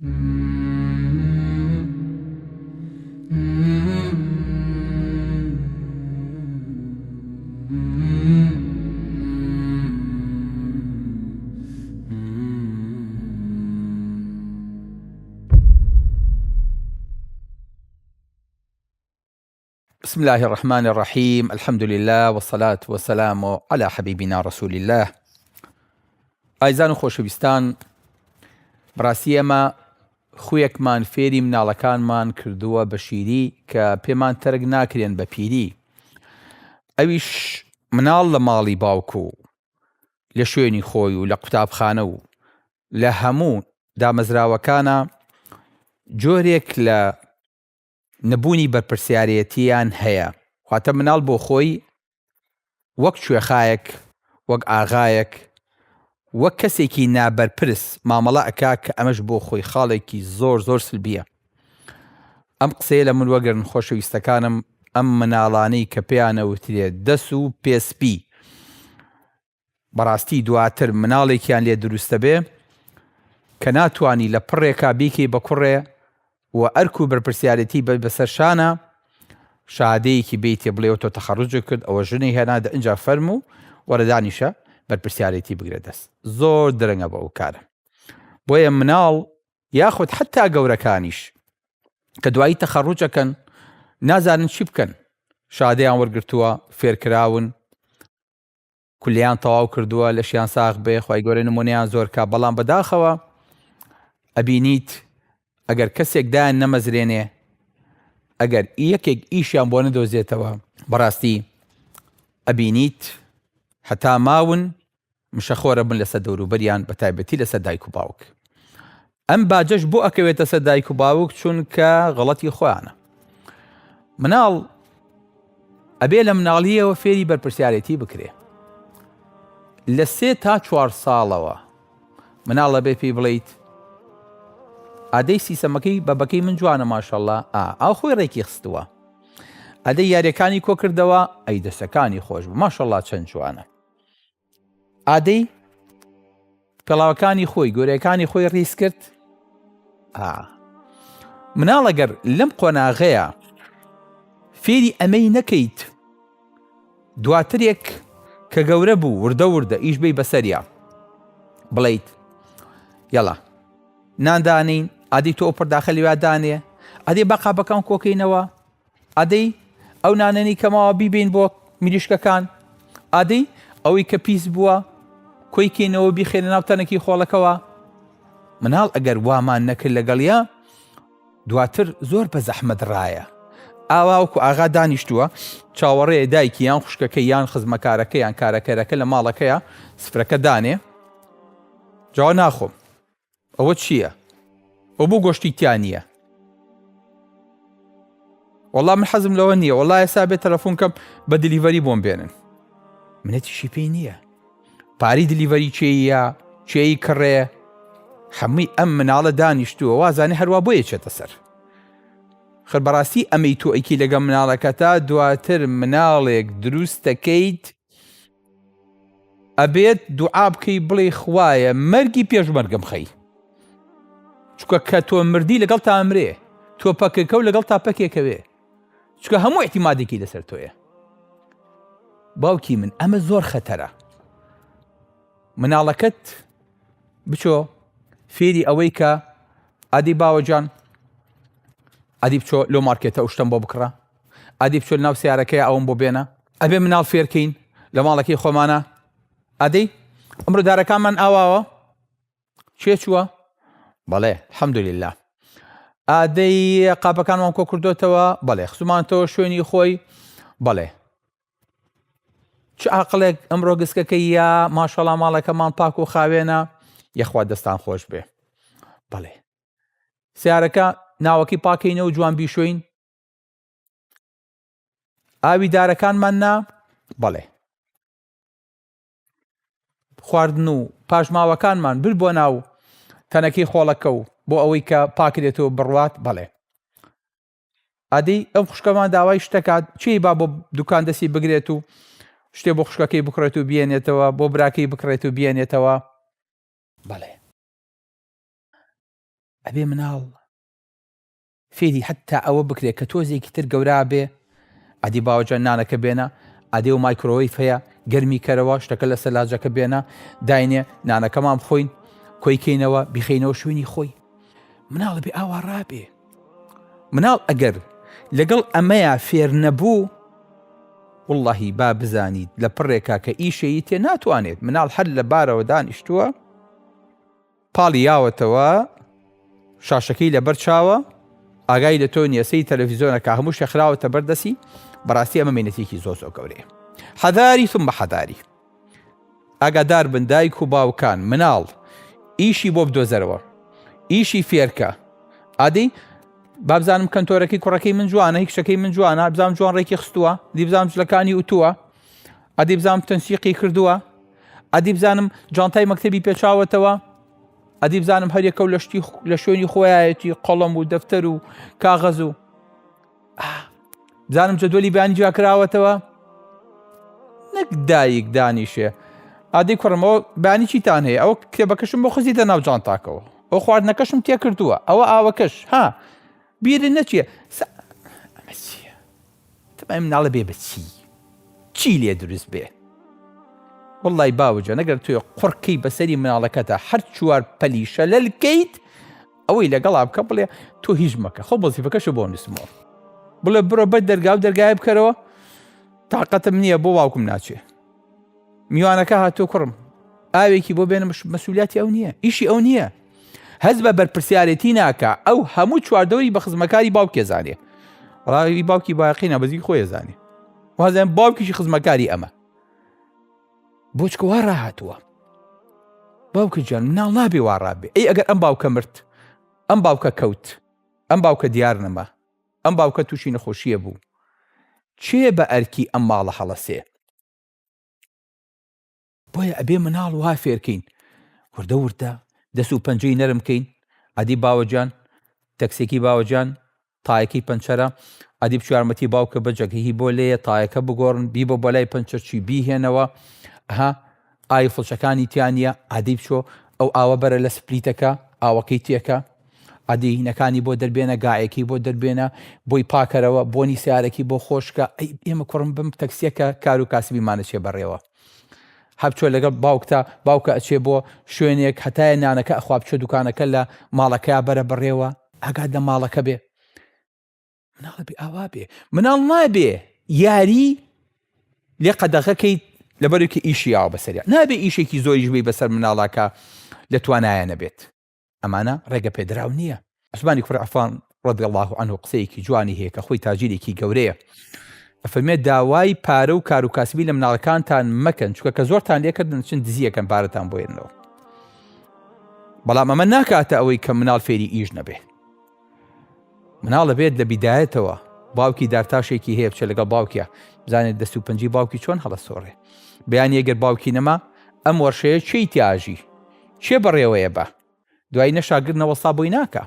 بسم الله الرحمن الرحيم. الحمد لله والصلاة والسلام على حبيبنا رسول الله. ئایزان و خۆشەویستان، بەڕاستی ئێمە خوێکمان فێری مناڵەکانمان کردووە بە شیری کە پێمان تەرک ناکرێن بە پیری. ئەویش مناڵ لە ماڵی باوکو و لە شوێنی خۆی و لە قوتابخانە و لە هەموو دامەزراوەکانە جۆرێک لە نەبوونی بەرپرسیارەتیان هەیە. خواتە مناڵ بۆ خۆی وەک کوێخایەک، وەک ئاغایەک، وەک کەسێکی نابەرپرس مامەڵە ئەکا کە ئەمەش بۆ خۆی خاڵێکی زۆر سلبیە. ئەم قسەیە لە من وەگرن خۆشەویستەکانم، ئەم مناڵانەی کە پێیانەوترێ دەس و پێسپی. بەڕاستی دواتر مناڵێکیان لێ دروستە بێ کە ناتوانی لە پڕێکا بیکەی بە کوڕێ و ئەرک و بەرپرسیارەتی بەسەر شانە شادەیەکی بیتێ بڵێ تۆ تەخەڕوجە کرد، ئەوە ژنەی هێنادە ئەنجا فەرموو وەرەدانیشە بەرپرسیارەتی بگرێ دەست. زۆر درەنگە بە ئەو کارە. بۆیە مناڵ یاخود حتا گەورەکانیش کە دوایی تەخەڕوجەکەن نازانن چی بکەن، شادەیان وەرگرتووە، فێرکراون، کولیان تەواو کردووە، لەشیان ساغ بێ، خوای گەورە نمونەیان زۆر کا، بەڵام بەداخەوە ئەبینیت ئەگەر کەسێک دایان نەمەزرێنێ، ئەگەر یەکێک ئیشیان بۆ نەدۆزێتەوە، بەڕاستی ئەبینیت هەتا ماون مشەخۆرە بن لەسەر دەوروبەریان، بە تایبەتی لەسەر دایک و باوک. ئەم باجەش بۆ ئەکەوێتە سەر دایک و باوک چونکە غەڵەتی خۆیانە. مناڵ ئەبێ لە مناڵیەوە فێری بەرپرسیارەتی بکرێ. لە 3 تا 4 ساڵەوە مناڵ ئەبێ پێی بڵێیت ئادەی سیسەمەکەی بەبەکەی من جوانە ماشەڵڵا، ئاو خۆی ڕێکی خستووە، ئەدەی یاریەکانی کۆ کردەوە، ئەی دەستەکانی خۆش بوو، ماشەڵڵا چەند جوانە، ئادەی پێڵاوەکانی خۆی گۆرەکانی خۆی ڕیس کرد. مناڵ ئەگەر لەم قۆناغەیە فێری ئەمەی نەکەیت، دواترێک کە گەورە بوو وردە ئیش بێی بەسەریا بڵێیت یەڵا ناندانین، ئادەی تۆ پڕداخەلی وادانێ، ئەدەی بە قاپەکان کۆکەینەوە، ئەدەی ئەو نانەنی کەماوە بیبین بۆ میلیشکەکان، ئادەی ئەوەی کە پیس بووە کۆیکەینەوە بیخێنە ناو تەنەکی خۆڵەکەوە. مناڵ ئەگەر وامان نەکرد لەگەڵیا، دواتر زۆر بە زەحمەت ڕایە. ئاواوکو ئاغا دانیشتووە چاوەڕێ دایکی یان خوشکەکە یان خزمەکارەکە یان کارەکەرەکە لە ماڵەکەیە سفرەکە دانێ، جاوا ناخۆم، ئەوە چییە؟ ئەو بۆ گۆشتی تیان نییە. وەڵام من حەزم لەوە نییە، وەڵای ئێستا بێت تەلەفۆن کەم بە دلیڤەری بۆم بێنن. منەتیشی پێی نییە، پاری دلیڤەری چێیە، چێی کڕێ، هەمووی ئەم مناڵە دانیشتووە وازانێ هەروە بۆیە چێتە سەر. خەر بەڕاستی ئەمەی تۆ ئەیکی لەگەڵ مناڵەکەتا دواتر مناڵێک دروستەکەیت ئەبێت دوعا بکەی بڵێ خوایە مەرگی پێشمەرگم خەی، چکە کە تۆ مردی لەگەڵ تا ئەمرێ، تۆ پەکەکە و لەگەڵ تا پەکێکەوێ، چکە هەموو احتیمادێکی لەسەر تۆیە. باوکی من ئەمە زۆر خەتەرە. مناڵەکەت بچۆ فێری ئەوەی کە ئادی باوەجان ئادی بچۆ لۆ مارکێتە ئەوشتم بۆ بکڕە، ئادی بچۆ ناو سیارەکەی ئەوم بۆ بێنە، ئەبێ مناڵ فێرکەین لە ماڵەکەی خۆمانە. ئادەی ئەمڕۆ دارەکانمان ئاواوە چێ چووە؟ بەڵێ الحەمدولله. ئادەی قاپەکانمان کۆ کردوتەوە؟ بەڵێ خزمانتەوە شوێنی خۆی؟ بەڵێ. چ عاقڵێک ئەمڕۆ گسکەکەی یا ماشەڵڵا ماڵەکەمان پاک و خاوێنە؟ یەخوا دەستان خۆش بێ. بەڵێ. سیارەکە ناوەکی پاکەینە و جوان بیشۆین؟ ئاوی دارەکانمان نا؟ بەڵێ. خواردن و پاشماوەکانمان بر بۆ ناو تەنەکەی خۆڵەکە و بۆ ئەوەی کە پاکرێتەوە بڕوات؟ بەڵێ. ئادەی ئەم خوشکەمان داوای شتەکات چی با بۆ دوکان دەستی بگرێت و شتێ بۆ خوشکەکەی بکڕێت و بێنێتەوە، بۆ براکەی بکڕێت و بێنێتەوە؟ بەڵێ. ئەبێ مناڵ فێری حتا ئەوە بکرێت کە تۆزێکی تر گەورا بێ ئەدی باوەجان نانەکە بێنە ئەدێ و مایکرۆوەیف هەیە گەرمی کەرەوە شتەکە لە سەلاجەکە بێنە داینێ نانەکەمان بخۆین کۆیکەینەوە بیخینەوە شوێنی خۆی مناڵ بێ ئاوا ڕابێ مناڵ ئەگەر لەگەڵ ئەمەیە فێر نەبوو واللهی با بزانیت لە پڕێکا کە ئیشەیی تێ ناتوانێت مناڵ هەر لە بارەوە دانیشتووە پاڵی یاوەتەوە شاشەکەی لەبەر چاوە ئاگای لە تۆ نیەسەی تەلەڤیزۆنەکە هەموو شەخراوەتە بەردەسی بەڕاستی ئەمە مێنەتێکی زۆر گەورەیە حەذاری ثم حەذاری ئاگادار بن دایک و باوکان مناڵ ئیشی بۆ بدۆزەرەوە ئیشی فێرکە ئادەی بابزانم کەنتۆرەکەی کوڕەکەی من جوانە هیچ شتەکەی من جوانە بزانم جوان ڕێکی خستووە دی بزانم جلەکانی وتووە ئەدی بزانم تەنسیقی کردووە ئەدی بزانم جانتای مەکتەبی پێچاوەتەوە ئەدی بزانم هەرێکە و لە شوێنی خۆیایەتی قەڵەم و دەفتەر و کاغەز و بزانم جەدوەلی بیانی جیاکراوەتەوە نەک دایک دانیشێ ئادەی کوڕمەوە بانی چیتان هەیە ئەوە کتێبەکەشم بۆ خزیتە ناو جانتاکەوە ئەو خواردنەکەشم تێ کردووە ئەوە ئاوەکەش ها بیرن نەچیە ئەمە چییە تەمای مناڵە بێ بە چی لێ دروست بێ وڵڵی باوجە نەگەر توێ قوڕکەی بەسەری مناڵەکەتە هەر چوار پەلیشە لە لکەیت ئەوەی لەگەڵا بکە بڵێ تۆ هیچ مەکە خۆ وەزیفەکەشە بۆ نووسمەوە بڵێ بڕۆ بەر دەرگا و دەرگای بکەرەوە تااقەتم نییە بۆ واوکم ناچێ میوانەکە هاتۆ کوڕم ئاوێکی بۆ بێنە مەسئولیاتی ئەو نییە ئیشی ئەو نییە هەز بە بەرپرسیارەتی ناکە ئەو هەموو چواردەوری بە خزمەکاری باوکێ زانێ ڕاوی باوکی باقی نابەزی خۆی زانێ وازێن باوکیشی خزمەکاری ئەمە بۆچکە وا ڕاهاتووە باوکە جان مناڵ نابێ وا ڕابێ ئەی ئەگەر ئەم باوکە مرد ئەم باوکە کەوت ئەم باوکە دیار نەما ئەم باوکە تووشی نەخۆشیە بوو چێ بە ئەرکی ئەم ماڵە هەڵەسێ بۆیە ئەبێ مناڵ وا فێرکەین وردە وردە دەست و پەنجەی نەرمکەین ئەدی باوەجان تەکسێکی باوەجان تایەکەی پەنچەرە ئەدی بچوارمەتی باوکە بەجەکەهی بۆ لێیە تایەکە بگۆڕن بی بە بەلای پەنچەرچی بیهێنەوە ها ئای فڵچەکانی تیانە ئادی بچۆ ئەو ئاوە بەرە لە سپلیتەکە ئاوەکەی تێکە ئەدی هینەکانی بۆ دەربێنە گایەکی بۆ دەربێنە بۆی پاکەرەوە بۆنی سیارێکی بۆ خۆشکە ئەی ئێمە کوڕم بم تەکسیەکە کار و کاسبیمانە چێ بەڕێوە هەبچۆ لەگەڵ باوکە ئەچێ بۆ شوێنێک هەتایە نانەکە ئەخوا بچۆ دوکانەکە لە ماڵەکە بەرە بڕێوە ئاگاد لە ماڵەکە بێ مناڵ بێ ئاوا بێ مناڵ نابێ یاری لێ قەدەغەکەی لەبەرێکی ئیشی ئاو بەسەریە نابێ ئیشێکی زۆریش بێ بەسەر مناڵاکە لە توانایە نەبێت ئەمانە ڕێگە پێدراو نییە عوسمانی کوڕی عەفان ڕەضی الله عنه قسەیەکی جوانی هەیە کە خۆی تاجیرێکی گەورەیە ئەفەرمێت داوای پارە و کار و کاسبی لە مناڵەکانتان مەکەن چونکە کە زۆرتان لێکردن چەند دزیەکەن پارەتان بۆێنەوە بەڵام ئەمە ناکاتە ئەوەی کە مناڵ فێری ئیش نەبێ مناڵە بێت لە بیدایەتەوە باوکی دارتاشێکی هەیە بچێت لەگەڵ باوکیە بزانێت دەست و پەنجی باوکی چۆن هەڵەسۆڕێ بەیان ئەگەر باوکی نەما ئەم وەرشەیە چی تیاژی چێ بەڕێوەیە بە دوای نەشاگرنەوە سابۆی ناکە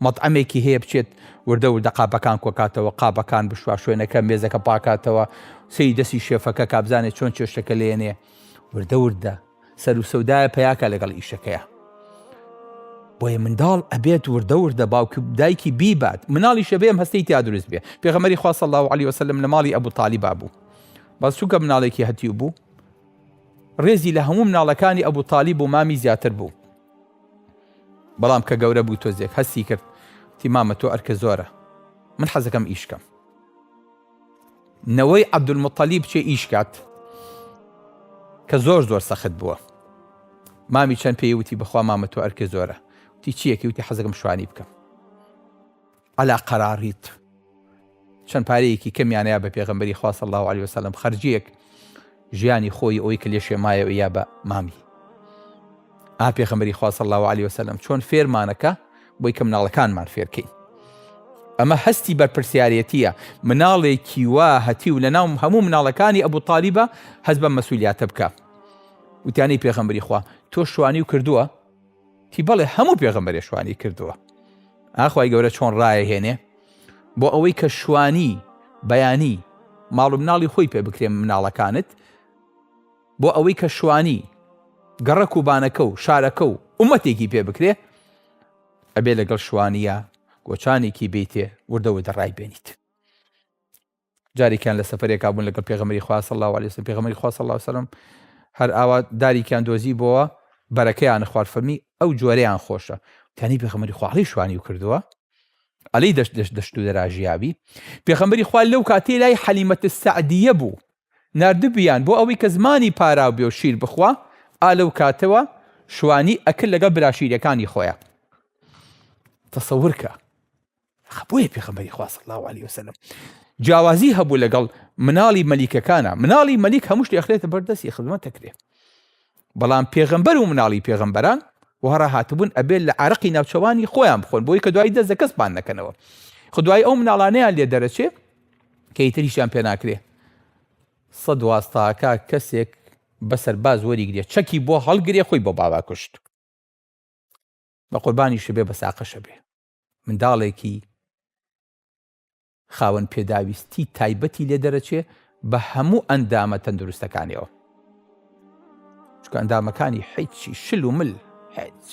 مەطعەمێکی هەیە بچێت وردە وردە قاپەکان کۆکاتەوە قاپەکان بشوا شوێنەکە مێزەکە پاکاتەوە سەی دەستی شێفەکە کابزانێت چۆن چێشتەکە لێنێ وردە وردە سەر و سەودایە پەیاکە لەگەڵ ئیشەکەیە بۆیە منداڵ ئەبێت وردە وردە باوکی دایکی بیبات مناڵی شەبێم هەستەی تیا دروست بێ پێغەمبەری خوا صلی الله علیه وسلم لە ماڵی ئەبوو تالیبا بوو باز چونکە مناڵێکی هەتیو بوو ڕێزی لە هەموو مناڵەکانی ئەبوو تالیب و مامی زیاتر بوو بەڵام کە گەورە بوو تۆزێک هەستی کرد تی مامە تۆ ئەرکە زۆرە من حەزەکەم ئیشکەم نەوەی عەبدولموتەلیب چێ ئیشکات کە زۆر زۆر سەخت بووە مامی چەند پێی وتی بەخوا مامە تۆ ئەرکە زۆرە وتی چیەکی وتی حەزەکەم شوانی بکەم ئەلا قەراڕیت چەند پارەیەکی کەمیانەیە بە پێغەمبەری خوا صلی الله علیه وسلم خەرجیەک ژیانی خۆی ئەوەی کە لێ شێمایەوە یا بە مامی پێغەمبەری خوا صلی الله علیه وسلم چۆن فێرمانەکە بۆی کە مناڵەکانمان فێرکەین ئەمە هەستی بەرپرسیارەتیە مناڵێکی وا هەتی و لە ناو هەموو مناڵەکانی ئەبوو تالیبە هەست بە مەسئولیاتە بکە وتیانەی پێغەمبەری خوا تۆ شوانی و کردووە تی بەڵێ هەموو پێغەمبەرێ شوانی کردووە ئاخوای گەورە چۆن ڕایەهێنێ بۆ ئەوەی کە شوانی بەیانی ماڵ و مناڵی خۆی پێ بکرێ مناڵەکانت بۆ ئەوەی کە شوانی گەڕەک و بانەکە و شارەکە و ئومەتێکی پێ بکرێ ئەبێ لەگەڵ شوانیە گۆچانێکی بێتێ وردەوە دەڕای بێنیت. جارێکیان لە سەفەرێکا بوون لەگەڵ پێغەمبەری خوا صلی الله علیه وسلم، پێغەمبەری خوا صلی الله علیه وسلم هەر ئاوا داریکیان دۆزی بۆەوە بەرەکەیان خوارد، فەرمی ئەو جۆرەیان خۆشە. وتانی پێغەمبەری خوا عەلەی شوانی و کردووە، عەلەی دەشت و دەراژیابی. پێغەمبەری خوا لەو کاتێ لای حەلیمەت السەعدیە بوو، نردبیان بۆ ئەوەی کە زمانی پاراو بێ و شیر بخوا، لەو کاتەوە شوانی ئەکرد لەگەڵ براشیرەکانی خۆیان. تەسەوور کە بۆیە پێغەمبەری خوا صلی الله علیه وسلم جیاوازی هەبوو لەگەڵ مناڵی مەلیکەکانە. مناڵی مەلیک هەموو شتێ ئەخرێتە بەردەستی خزمەت ئەکرێ، بەڵام پێغەمبەر و مناڵی پێغەمبەران وهڕە هاتبوون ئەبێت لە عەرەقی ناوچەوانی خۆیان بخۆن، بۆی کە دوای دەست کەس بان نەکەنەوە. خو دوای ئەو مناڵانەیان لێ دەرەچێ کە ئیتریشیان پێ ناکرێ. سەد واستاکە کەسێک بەسەر باز وەریگرێ، چەکی بۆ هەڵگرێ، خۆی بۆ باوا کوشت. بە قوربانیش بێ بە ساقەشە بێ. منداڵێکی خاوەن پێداویستی تایبەتی لێ دەرەچێ بە هەموو ئەندامە تەندروستەکانیەوە، چکە ئەندامەکانی هیچی شل و مل هیچ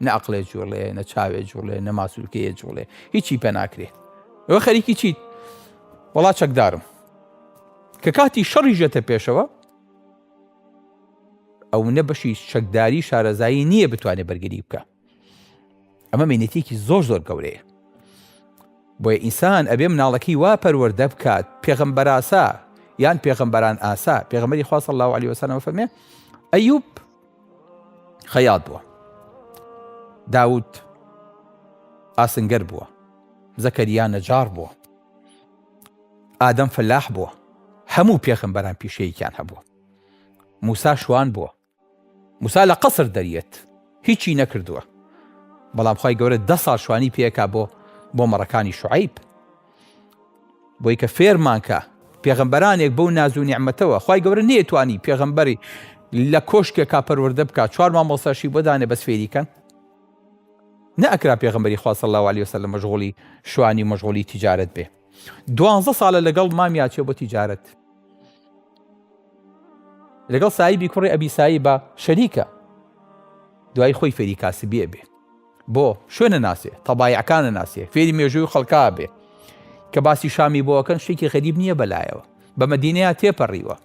نەعقلێ جوڵێ، نە چاوێ جوڵێ، نە ماسوولکەیە جوڵێ، هیچی پێ ناکرێ. ئەوە خەریکی چیت؟ وەڵا چەکدارم کە کاتی شەڕی ژێتە پێشەوە، ئەو نە بەشی چەکداری شارەزایی نییە بتوانێت بەرگری بکە. ئەمە مێنێتێکی زۆر زۆر گەورەیە. بۆیە ئینسان ئەبێ مناڵەکەی وا پەروەردە بکات پێغەمبەر ئاسا یان پێغەمبەران ئاسا. پێغەمبەری خوا صلی الله علیه وسلم فەرمێ ئەیوب خەیاط بووە، داود ئاسنگەر بووە، زەکەریا نەجار بووە، ئادەم فەلاح بووە، هەموو پێغەمبەران پیشەیەکیان هەبووە. موسا شوان بووە، موسا لە قەسر دەریێت هیچی نەکردووە، بەڵام خوای گەورە 10 ساڵ شوانی پێکا بۆ مەڕەکانی شوعیب، بۆی کە فێرمانکە پێغەمبەرانێک بەو ناز و نیعمەتەوە خوای گەورە نێتوانی پێغەمبەری لە کۆشکێکا پەروەردە بکات، 4 مامۆستاشی بۆ دانێ بەس فێریکەن. نەئەکرا پێغەمبەری خوا صلی الله علیه وسلم مەشغوڵی شوانی مەشغوڵی تیجارەت بێ. 12 ساڵە لەگەڵ مامیا چێ بۆ تیجارەت، لەگەڵ سایبی کوڕی ئەبی سایبە شەریکە، دوای خۆی فێری کاسبیە بێ، بۆ شوێنە ناسێ، تەبایعەکانە ناسێ، فێری مێژووی خەڵکا بێ. کە باسی شامی بۆەکەن شتێکی غەریب نییە بەلایەوە، بە مەدینەیە تێپەڕیوە.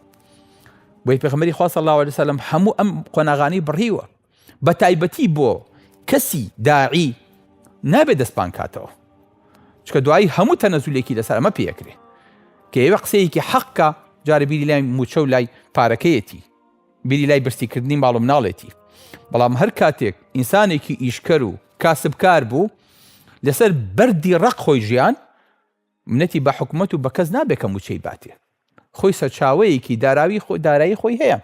بۆی پێغەمبەری خوا صلی الله علیه وسلم هەموو ئەم قۆناغانەی بڕیوە، بە تایبەتی بۆ کەسی داعی نابێت دەستپان کاتەوە، چکە دوایی هەموو تەنەزولێکی لەسەر ئەمە پێکرێ کە ئێوە قسەیەکی حەقە، جارە بیری لای موچە و لای پارەکەیەتی، بیری لای بەرزیکردنی ماڵ و مناڵێتی. بەڵام هەر کاتێک ئینسانێکی ئیشکەر و کاسبکار بوو لەسەر بەردی ڕق خۆی ژیان، منەتی بە حکومەت و بە کەس نابێت کە موچەی باتێ، خۆی سەرچاوەیەکی دارایی خۆی هەیە.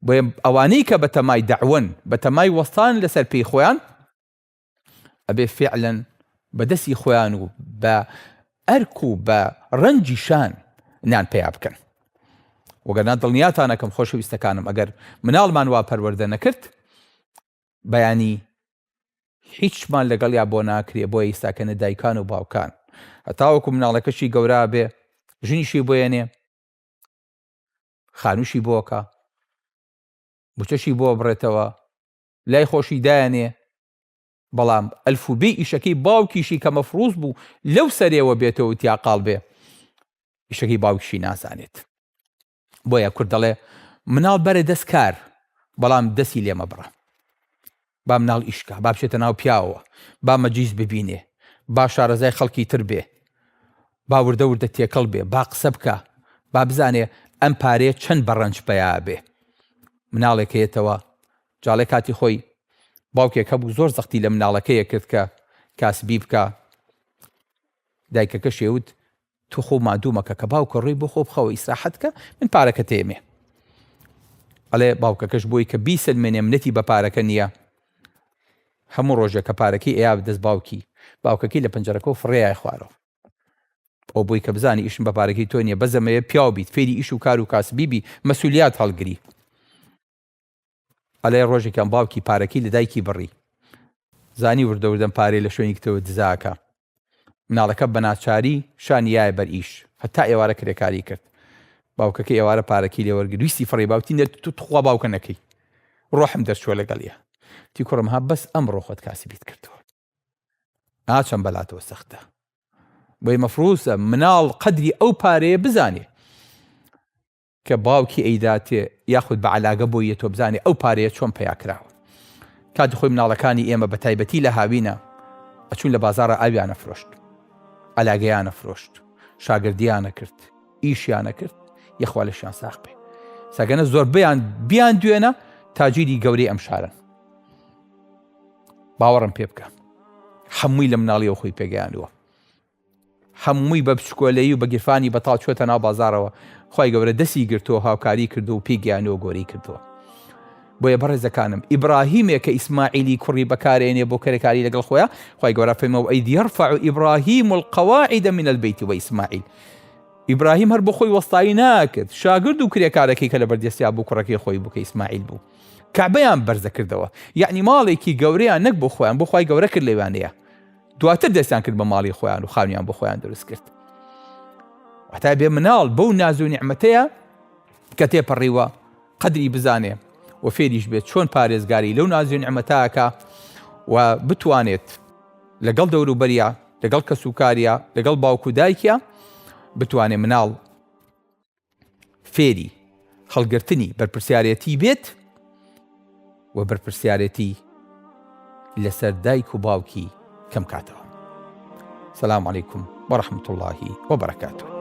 بۆیە ئەوانەی کە بە تەمای دەعوەن، بە تەمای وەستان لەسەر پێی خۆیان، ئەبێ فعلەن بەدەستی خۆیان و بە ئەرک و بە ڕەنجی شان نان پێیا بکەن. وەگەرنا دڵنیاتانەکەم خۆشەویستەکانم، ئەگەر مناڵمان وا پەروەردە نەکرد، بەیانی هیچمان لەگەڵیا بۆ ناکرێ، بۆ ئێستاکەنە دایکان و باوکان، هەتاوەکو مناڵەکەشی گەورا بێ، ژنیشی بۆیەنێ، خانووشی بۆکە، بچەشی بۆ بڕێتەوە، لای خۆشی دایانێ، بەڵام ئەلفوبێ ئیشەکەی باوکیشی کە مەفروض بوو لەو سەرێوە بێتەوە تیاقاڵ بێ، ئیشەکەی باوکیشی نازانێت. بۆیە کورد دەڵێ مناڵ بەرە دەستکار، بەڵام دەستی لێ مەبڕە. با مناڵ ئیشکە، با بچێتە ناو پیاوە، با مەجلیس ببینێ، با شارەزای خەڵکی تر بێ، با وردە وردە تێکەڵ بێ، با قسە بکە، با بزانێ ئەم پارەیە چەند بەڕەنج پەیا بێ. مناڵێکەیەتەوە جاڵێ کاتی خۆی باوکێک هەبوو زۆر زەختی لە مناڵەکەیە کرد کە کاسبی بکە. دایکەکە شێوت تو خۆ مادوومەکە کە باوکە ڕێی بۆ خۆ بخەوە ئیسراحەت کە من پارەکە تێمێ. ئەڵێ باوکەکەش بۆی کە بیسلمێنێ منەتی بە پارەکە نییە، هەموو ڕۆژێک کە پارەکەی ئەیا بدەست باوکەکەی لە پەنجەرەکە و فڕێیای خوارەوە. ئەو بۆی کە بزانی ئیشم بە پارەکەی تۆ نییە، بەزەمەیە پیاو بیت، فێری ئیش و کار و کاسبیبی، مەسئولیات هەڵگری. ئەلێ ڕۆژێکیان باوکی پارەکەی لە دایکی بڕی، زانی وردەوردەم پارەی لە شوێنێکتەوە دزاکە. مناڵەکە بە ناچاری شانیایە بەر ئیش، هەتا ئێوارە کرێکاری کرد. باوکەکەی ئێوارە پارەکەی لێوەرگرت، ویستی فڕێ باوتی نێت تو تخوا باوکە نەکەی، ڕۆحم دەرچووە لەگەڵیە. تی کوڕمها بەس ئەمڕۆ خۆت کاسبیت کردووە ئاچەم بەلاتەوە سەختە بۆی مەفروسە مناڵ قەدری ئەو پارەیە بزانێ کە باوکی ئەیداتێ یاخود بە عەلاقە بۆیە تۆ بزانێ ئەو پارەیە چۆن پەیا کراوە کاتی خۆی مناڵەکانی ئێمە بە تایبەتی لە هاوینە ئەچوون لە بازاڕە ئاویانە فرۆشت ئەلاگەیانە فرۆشت شاگردیانە کرد ئیشیانە کرد یەخوا لەشیان ساغ بێ ساگەنە زۆربەیان بیان دوێنە تاجیری گەورەی ئەم شارن باوەڕم پێ بکە هەمووی لە مناڵیەوە خۆی پێگەیاندووە هەمووی بە بچکۆلەیی و بە گیرفانی بەتاڵ چۆتە ناو بازارەوە خی گەورە دەستی گرتووە هاوکاری کردو و پێگەیانەوە گۆری کردووە بۆیە بەڕێزەکانم ئیبراهیمێک کە ئیسماعیلی کوڕی بەکارێنێ بۆ کارێکاری لەگەڵ خۆیان خی گەورە فەرمێوە ئەیدی یەرفع ئیبراهیم القەواعید من البەیت وئیسماعیل ئیبراهیم هەر بۆ خۆی وەستایی ناکرد شاگرد و کرێکارەکەی کە لە بەردەستیا بوو کوڕەکەی خۆی بوو کە ئیسماعیل بوو کەعبەیان بەرزە کردەوە یعنی ماڵێکی گەورەیان نەک بۆ خۆیان بۆ خی گەورە کرد لەوانەیە دواتر دەستیان کرد بە ماڵی خۆیان و خاویان بۆ خۆیان دروست کرد وەتا بێ مناڵ بەو ناز و نیعمەتەیە کە تێپەڕیوە قەدری بزانێ و فێریش بێت چۆن پارێزگاری لەو ناز و نیعمەتەکە و بتوانێت لەگەڵ دەوروبەریە لەگەڵ کەسوکاریە لەگەڵ باوکو دایکە بتوانێ مناڵ فێری هەڵگرتنی بەرپرسیارەتی بێت و بەرپرسیارەتی لەسەر دایک و باوکی کەم کاتەوە. سلام علیکم وەرەحمەتوڵڵاهی وبەرەکاتوه.